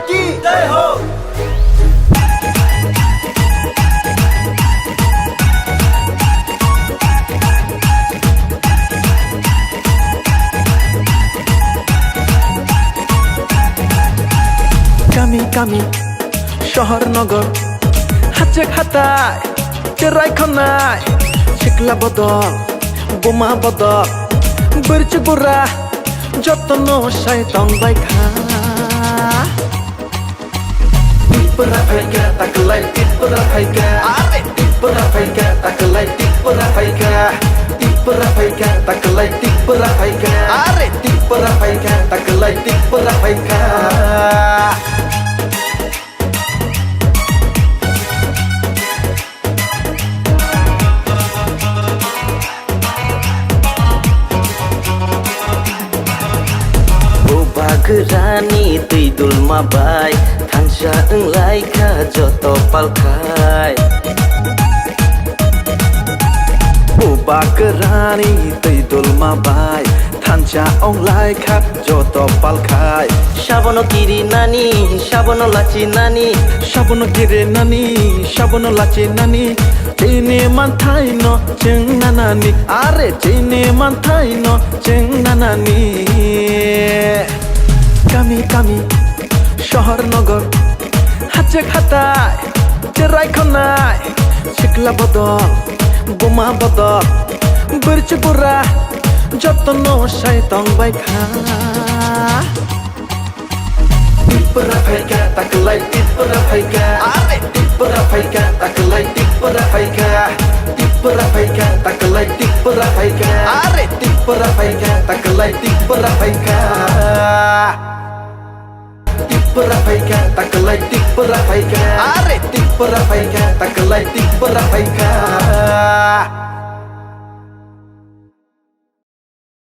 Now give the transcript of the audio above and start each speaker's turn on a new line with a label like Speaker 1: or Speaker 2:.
Speaker 1: কি জয় হোক।
Speaker 2: কামি কামি শহর নগর হাতে খাতায় চেরাইখানায় শিকলা বদল বোমা বদল বরচ গোরা যত্ন শয়তান বাইখা
Speaker 1: Tipra faika taklai tipra faika are tipra faika taklai tipra faika tipra faika taklai tipra faika are tipra faika taklai tipra faika
Speaker 3: Gerani tui dulma bai Thansha englai kha joto palkai
Speaker 2: Uba gerani tui dulma bai Thansha onglai kha joto palkai
Speaker 3: Shabono kiri nani shabono lachi nani
Speaker 2: Shabono kiri nani shabono lachi nani Chini manthai no cheng nanani are chini manthai no cheng nanani কামি কামি শহর নগর হাতে খাতায় চেরাইখানায় শিকলা বদল বোমা বদল বরচ গোরা যত্ন শয়তান বাইখা
Speaker 1: Tipra faika taklai tipra faika are tipra faika taklai tipra faika tipra faika taklai tipra faika are tipra faika taklai tipra faika tipra faika taklai tipra faika are tipra faika taklai tipra faika